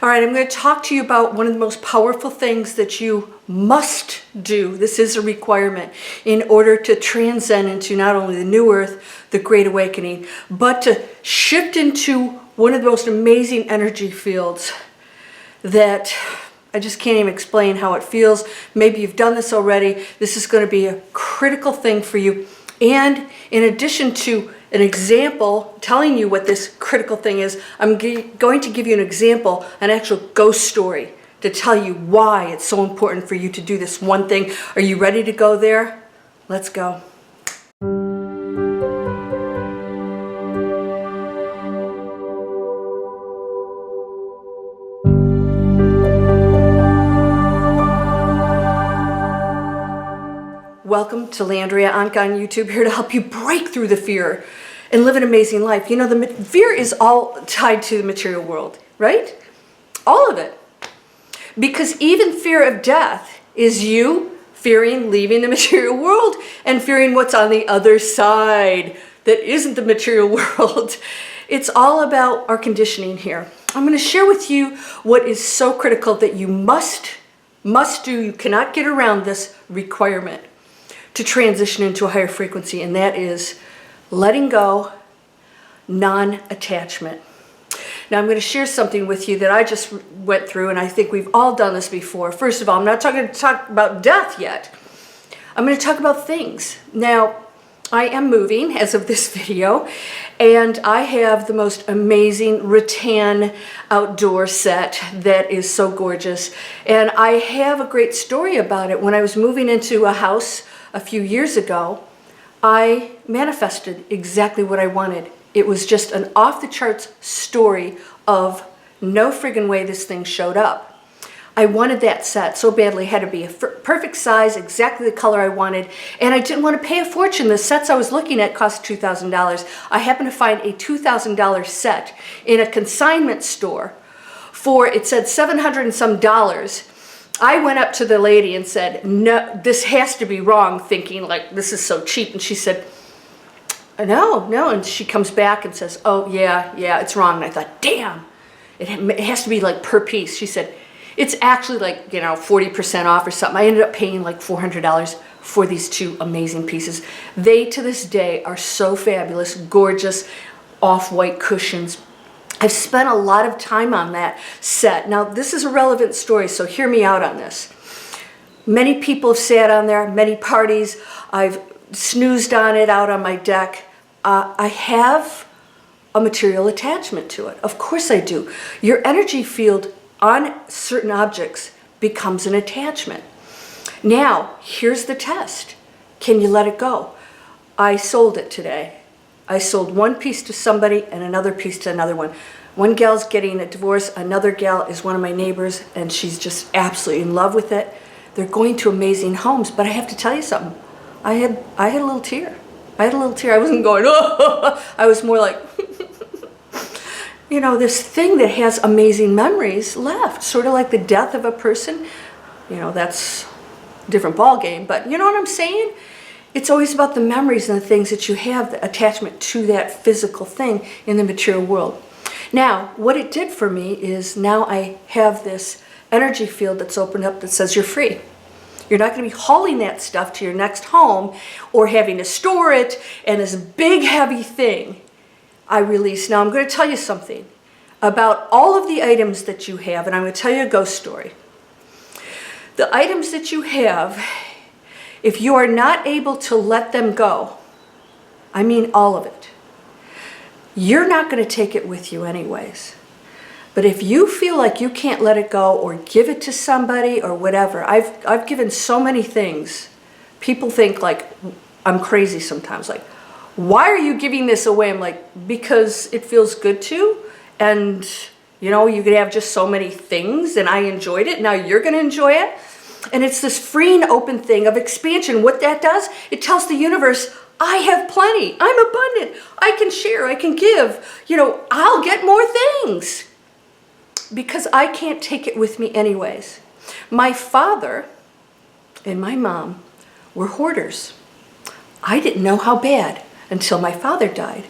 All right, I'm going to talk to you about one of the most powerful things that you must do. This is a requirement in order to transcend into not only the new earth, the Great Awakening, but to shift into one of the most amazing energy fields that I just can't even explain how it feels. Maybe you've done this already. This is going to be a critical thing for you. And in addition to an example telling you what this critical thing is, I'm going to give you an example, an actual ghost story, to tell you why it's so important for you to do this one thing. Are you ready to go there? Let's go. Welcome to Landria Onkka on YouTube, here to help you break through the fear and live an amazing life. You know, the fear is all tied to the material world, right? All of it. Because even fear of death is you fearing leaving the material world and fearing what's on the other side that isn't the material world. It's all about our conditioning here. I'm going to share with you what is so critical that you must do. You cannot get around this requirement to transition into a higher frequency, and that is letting go, non-attachment. Now I'm going to share something with you that I just went through, and I think we've all done this before. First of all, I'm not going to talk about death yet. I'm going to talk about things. Now, I am moving as of this video, and I have the most amazing rattan outdoor set that is so gorgeous. And I have a great story about it. When I was moving into a house a few years ago, I manifested exactly what I wanted. It was just an off-the-charts story of no friggin' way this thing showed up. I wanted that set so badly. It had to be a perfect size, exactly the color I wanted, and I didn't want to pay a fortune. The sets I was looking at cost $2,000. I happened to find a $2,000 set in a consignment store for, it said $700 and some dollars. I went up to the lady and said, no, this has to be wrong, thinking like this is so cheap. And she said, no. And she comes back and says, oh, yeah, it's wrong. And I thought, damn, it has to be like per piece. She said, it's actually like, 40% off or something. I ended up paying like $400 for these two amazing pieces. They, to this day, are so fabulous, gorgeous, off-white cushions. I've spent a lot of time on that set. Now, this is a relevant story, so hear me out on this. Many people have sat on there, many parties. I've snoozed on it out on my deck. I have a material attachment to it. Of course I do. Your energy field on certain objects becomes an attachment. Now, here's the test. Can you let it go? I sold it today. I sold one piece to somebody and another piece to another one. One gal's getting a divorce, another gal is one of my neighbors, and she's just absolutely in love with it. They're going to amazing homes, but I have to tell you something. I had a little tear. I wasn't going, oh, I was more like, this thing that has amazing memories left, sort of like the death of a person. That's a different ball game, but you know what I'm saying? It's always about the memories and the things that you have, the attachment to that physical thing in the material world. Now, what it did for me is now I have this energy field that's opened up that says you're free. You're not going to be hauling that stuff to your next home or having to store it, and this big heavy thing I release. Now, I'm going to tell you something about all of the items that you have, and I'm going to tell you a ghost story. The items that you have, if you are not able to let them go, I mean all of it, you're not going to take it with you anyways. But if you feel like you can't let it go or give it to somebody or whatever, I've given so many things. People think like I'm crazy sometimes. Like, why are you giving this away? I'm like, because it feels good to. And, you could have just so many things and I enjoyed it. Now you're going to enjoy it. And it's this free and open thing of expansion. What that does, it tells the universe, I have plenty. I'm abundant. I can share. I can give. I'll get more things because I can't take it with me anyways. My father and my mom were hoarders. I didn't know how bad until my father died.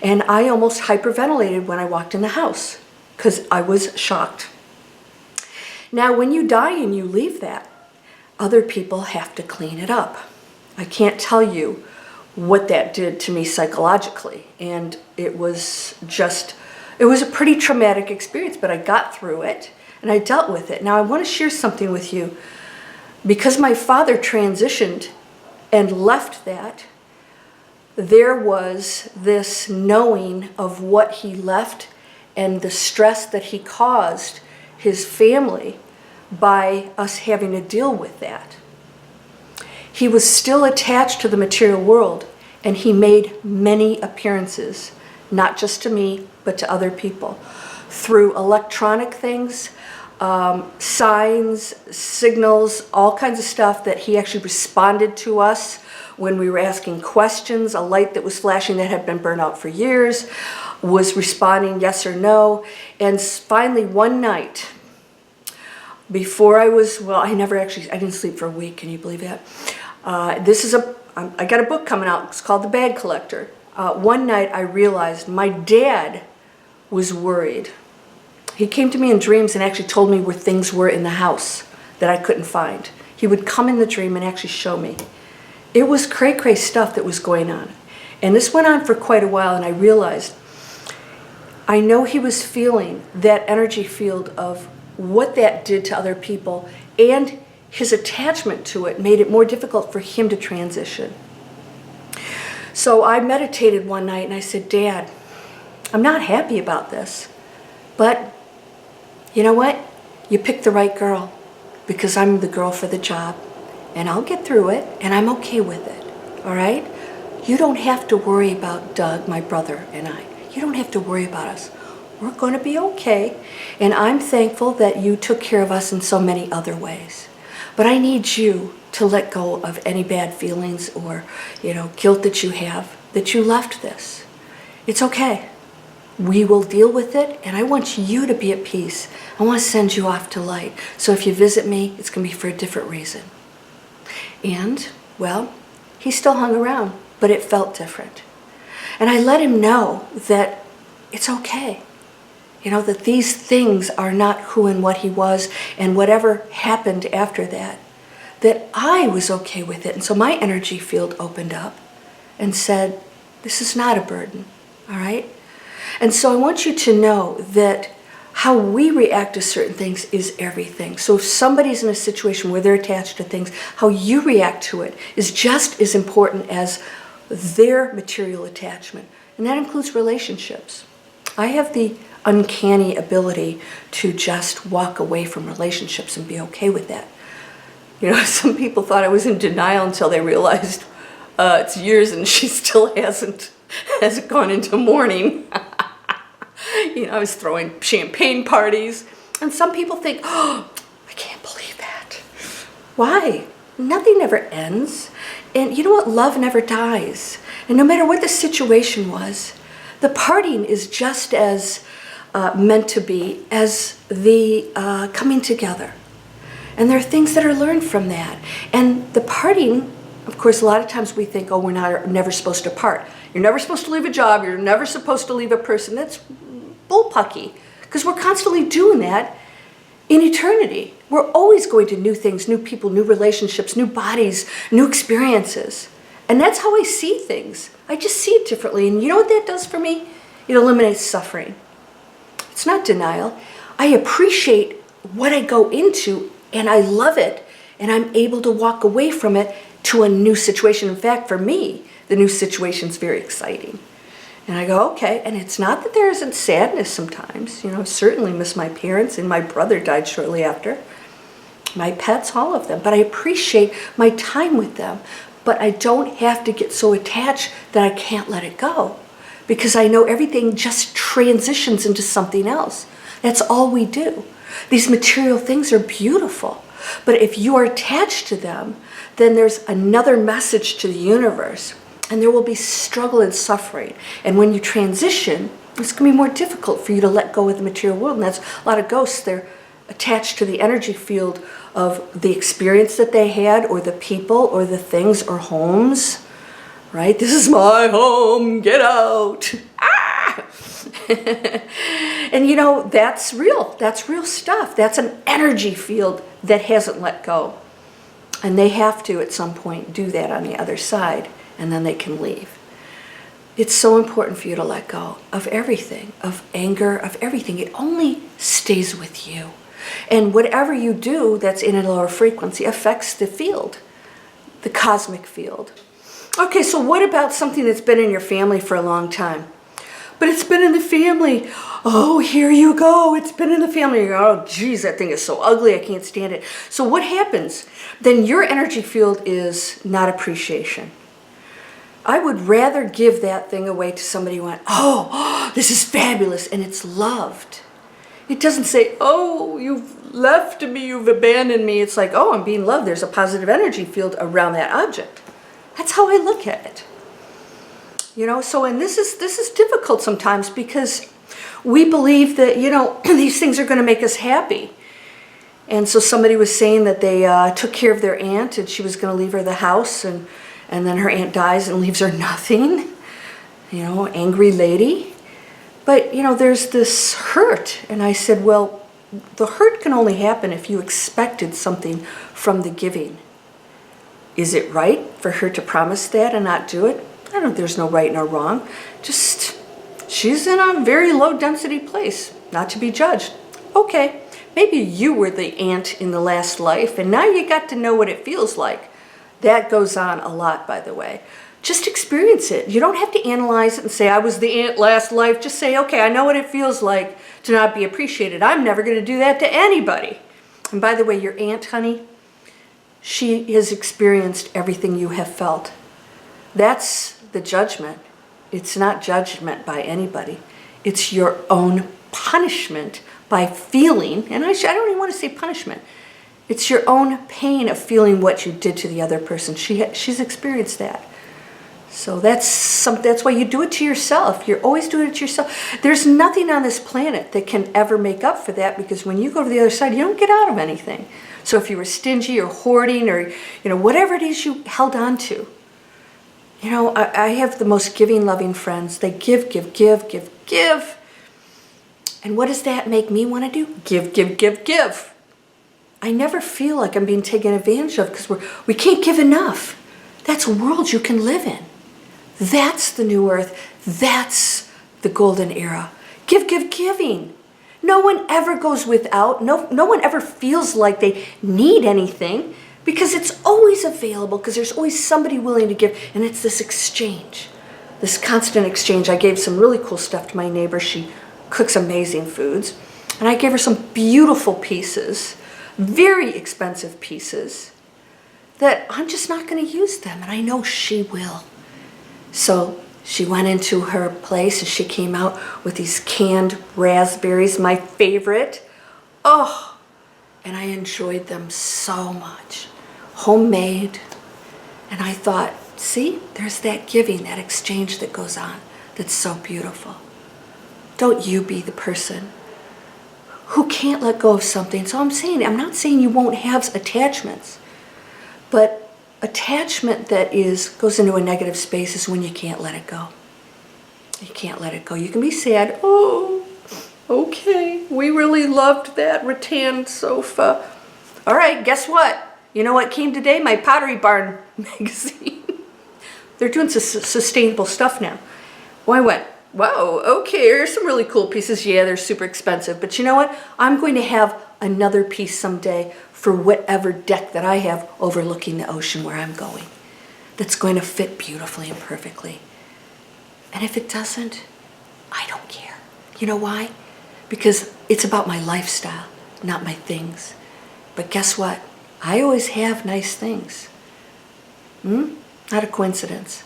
And I almost hyperventilated when I walked in the house because I was shocked. Now, when you die and you leave that, other people have to clean it up. I can't tell you what that did to me psychologically. And it was a pretty traumatic experience, but I got through it and I dealt with it. Now, I want to share something with you. Because my father transitioned and left that, there was this knowing of what he left and the stress that he caused his family by us having to deal with that. He was still attached to the material world, and he made many appearances, not just to me, but to other people, through electronic things, signs, signals, all kinds of stuff that he actually responded to us when we were asking questions. A light that was flashing that had been burnt out for years was responding yes or no. And finally one night, before I didn't sleep for a week, can you believe that? I got a book coming out, it's called The Bag Collector. One night I realized my dad was worried. He came to me in dreams and actually told me where things were in the house that I couldn't find. He would come in the dream and actually show me. It was cray-cray stuff that was going on. And this went on for quite a while, and I realized, I know he was feeling that energy field of what that did to other people, and his attachment to it made it more difficult for him to transition. So I meditated one night and I said, Dad, I'm not happy about this, but you know what? You picked the right girl, because I'm the girl for the job, and I'll get through it, and I'm okay with it, all right? You don't have to worry about Doug, my brother, and I. You don't have to worry about us. We're going to be okay, and I'm thankful that you took care of us in so many other ways. But I need you to let go of any bad feelings or, guilt that you have, that you left this. It's okay. We will deal with it, and I want you to be at peace. I want to send you off to light. So if you visit me, it's going to be for a different reason. And, well, he still hung around, but it felt different. And I let him know that it's okay. That these things are not who and what he was, and whatever happened after that I was okay with it. And so my energy field opened up and said, this is not a burden, all right? And so I want you to know that how we react to certain things is everything. So if somebody's in a situation where they're attached to things, how you react to it is just as important as their material attachment. And that includes relationships. I have the uncanny ability to just walk away from relationships and be okay with that. Some people thought I was in denial until they realized it's years and she still hasn't gone into mourning. I was throwing champagne parties, and some people think, oh, I can't believe that. Why? Nothing ever ends. And you know what? Love never dies. And no matter what the situation was, the parting is just as meant to be as the coming together. And there are things that are learned from that. And the parting, of course, a lot of times we think, oh, we're never supposed to part. You're never supposed to leave a job. You're never supposed to leave a person. That's bullpucky, because we're constantly doing that in eternity. We're always going to new things, new people, new relationships, new bodies, new experiences. And that's how I see things. I just see it differently. And you know what that does for me? It eliminates suffering. It's not denial. I appreciate what I go into, and I love it, and I'm able to walk away from it to a new situation. In fact, for me, the new situation is very exciting. And I go, okay, and it's not that there isn't sadness sometimes. I certainly miss my parents, and my brother died shortly after. My pets, all of them. But I appreciate my time with them. But I don't have to get so attached that I can't let it go, because I know everything just transitions into something else. That's all we do. These material things are beautiful, but if you are attached to them, then there's another message to the universe, and there will be struggle and suffering. And when you transition, it's going to be more difficult for you to let go of the material world. And that's a lot of ghosts. They're attached to the energy field of the experience that they had, or the people, or the things, or homes, right? This is my home, get out. Ah! And you know, that's real. That's real stuff. That's an energy field that hasn't let go. And they have to, at some point, do that on the other side, and then they can leave. It's so important for you to let go of everything, of anger, of everything. It only stays with you. And whatever you do that's in a lower frequency affects the field, the cosmic field. Okay, so what about something that's been in your family for a long time? But it's been in the family. Oh, here you go. It's been in the family. You go, oh, geez, that thing is so ugly. I can't stand it. So what happens? Then your energy field is not appreciation. I would rather give that thing away to somebody who went, oh, this is fabulous, and it's loved. It doesn't say, oh, you've left me, you've abandoned me. It's like, oh, I'm being loved. There's a positive energy field around that object. That's how I look at it. You know, so, and this is difficult sometimes because we believe that, you know, these things are going to make us happy. And so somebody was saying that they took care of their aunt and she was going to leave her the house, and then her aunt dies and leaves her nothing. You know, angry lady. But, you know, there's this hurt. And I said, well, the hurt can only happen if you expected something from the giving. Is it right for her to promise that and not do it? I don't, there's no right nor wrong. Just, she's in a very low density place, not to be judged. Okay, maybe you were the aunt in the last life and now you got to know what it feels like. That goes on a lot, by the way. Just experience it. You don't have to analyze it and say, I was the aunt last life. Just say, okay, I know what it feels like to not be appreciated. I'm never going to do that to anybody. And by the way, your aunt, honey, she has experienced everything you have felt. That's the judgment. It's not judgment by anybody. It's your own punishment by feeling, and I don't even want to say punishment. It's your own pain of feeling what you did to the other person. She's experienced that. So that's why you do it to yourself. You're always doing it to yourself. There's nothing on this planet that can ever make up for that, because when you go to the other side, you don't get out of anything. So if you were stingy or hoarding or, you know, whatever it is you held on to. You know, I have the most giving, loving friends. They give, give, give, give, give. And what does that make me want to do? Give, give, give, give. I never feel like I'm being taken advantage of because we can't give enough. That's a world you can live in. That's the new earth. That's the golden era. Give, give, giving. No one ever goes without. No one ever feels like they need anything, because it's always available, because there's always somebody willing to give, and it's this exchange, this constant exchange. I gave some really cool stuff to my neighbor. She cooks amazing foods, and I gave her some beautiful pieces, very expensive pieces, that I'm just not going to use them, and I know she will. So she went into her place, and she came out with these canned raspberries, my favorite. Oh, and I enjoyed them so much. Homemade. And I thought, see, there's that giving, that exchange that goes on that's so beautiful. Don't you be the person who can't let go of something. So I'm not saying you won't have attachments, but attachment that goes into a negative space is when you can't let it go. You can't let it go. You can be sad. Oh, okay, we really loved that rattan sofa. All right, guess what? You know what came today? My Pottery Barn magazine. They're doing sustainable stuff now. Well, I went, wow, okay, here's some really cool pieces. Yeah, they're super expensive. But you know what? I'm going to have another piece someday for whatever deck that I have overlooking the ocean where I'm going. That's going to fit beautifully and perfectly. And if it doesn't, I don't care. You know why? Because it's about my lifestyle, not my things. But guess what? I always have nice things. Not a coincidence.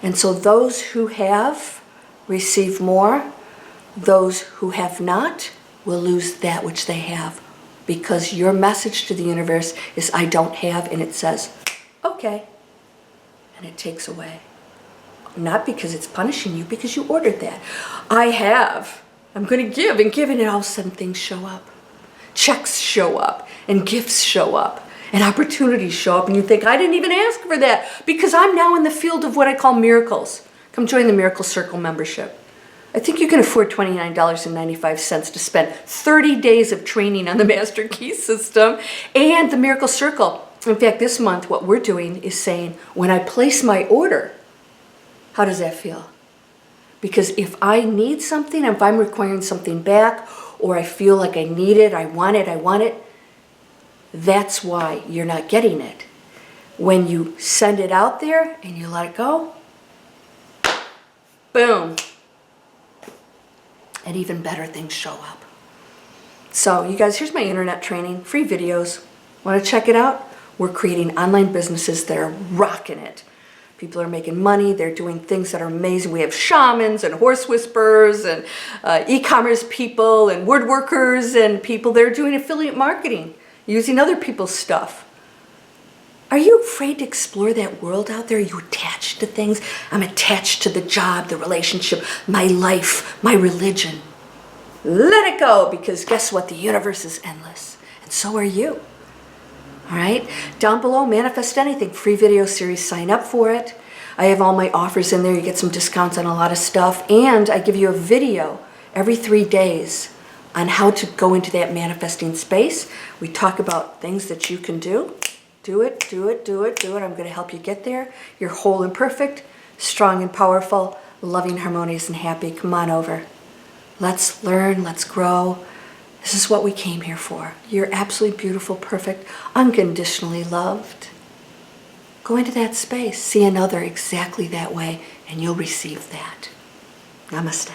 And so those who have receive more. Those who have not will lose that which they have. Because your message to the universe is, I don't have, and it says, okay. And it takes away. Not because it's punishing you, because you ordered that. I have. I'm going to give and give, and all of a sudden things show up. Checks show up, and gifts show up, and opportunities show up, and you think, I didn't even ask for that, because I'm now in the field of what I call miracles. Come join the Miracle Circle membership. I think you can afford $29.95 to spend 30 days of training on the Master Key System and the Miracle Circle. In fact, this month, what we're doing is saying, when I place my order, how does that feel? Because if I need something, if I'm requiring something back, or I feel like I need it, I want it, that's why you're not getting it. When you send it out there and you let it go, boom, and even better things show up. So you guys, here's my internet training, free videos. Want to check it out? We're creating online businesses that are rocking it. People are making money. They're doing things that are amazing. We have shamans and horse whisperers and e-commerce people and word workers and people that are doing affiliate marketing, using other people's stuff. Are you afraid to explore that world out there? Are you attached to things? I'm attached to the job, the relationship, my life, my religion. Let it go, because guess what? The universe is endless, and so are you. All right? Down below, Manifest Anything, free video series. Sign up for it. I have all my offers in there. You get some discounts on a lot of stuff, and I give you a video every 3 days on how to go into that manifesting space. We talk about things that you can do. Do it, do it, do it, do it. I'm going to help you get there. You're whole and perfect, strong and powerful, loving, harmonious, and happy. Come on over. Let's learn. Let's grow. This is what we came here for. You're absolutely beautiful, perfect, unconditionally loved. Go into that space. See another exactly that way, and you'll receive that. Namaste.